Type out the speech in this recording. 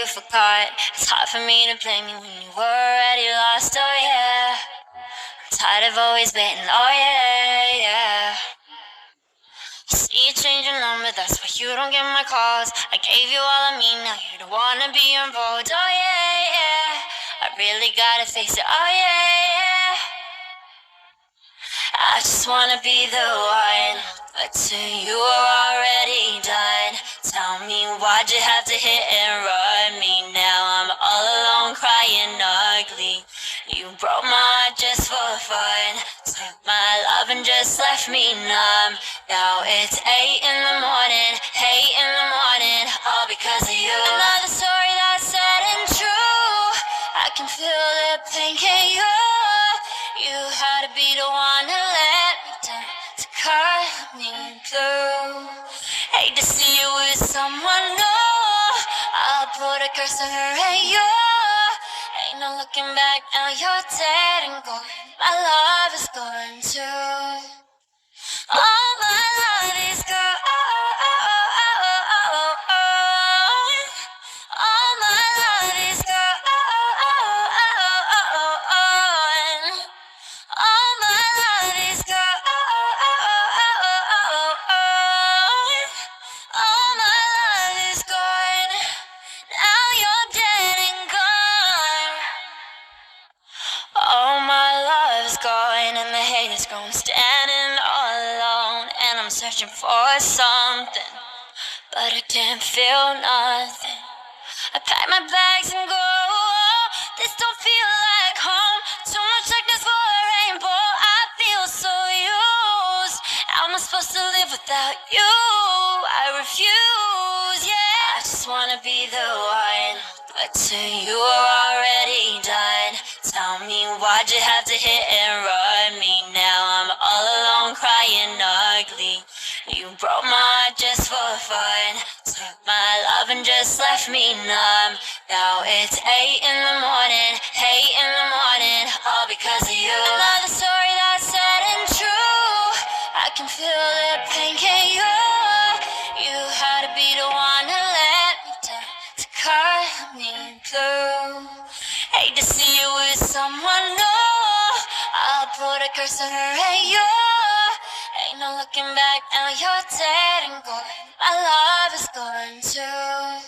forgot. It's hard for me to blame you when you were already lost, oh yeah. I'm tired of always waiting, oh yeah, yeah. You see you change your number, that's why you don't get my calls. I gave you all of me, now you don't wanna be involved, oh yeah, yeah. I really gotta face it, oh yeah, yeah. I just wanna be the one, but to you are already done. Tell me why'd you have to hit and run me? Now I'm all alone crying ugly. You broke my heart just for fun. Took my love and just left me numb. Now it's 8 in the morning, 8 in the morning, all because of you. Another story that's sad and true. I can feel the pain, can you? You had to be the one to let me down, to cut me through. Hate to see you with someone new. I'll put a curse on her and you. Ain't no looking back, now you're dead and gone. My love is gone too. All my love is gone. All my love is gone. All my love is gone. All my love is gone. Now you're dead and gone. All my love is gone and the hate is gone. Standing all alone and I'm searching for something, but I can't feel nothing. I pack my bags and go. This don't feel like home. Too much darkness for a rainbow. I feel so used. How am I supposed to live without you? I refuse, yeah. I just wanna be the one, but to you are already done. Tell me why'd you have to hit and run me? Now I'm all alone crying ugly. You broke my heart just for fun. Took my love and just left me numb. Now it's 8 in the morning, 8 in the morning, all because of you. Another story that's sad and true. I can feel the pain, can you? You had to be the one to let me down, to cut me through. Hate to see you with someone new. I'll put a curse on her and you. Ain't no looking back, now you're dead and gone. My love is gone too.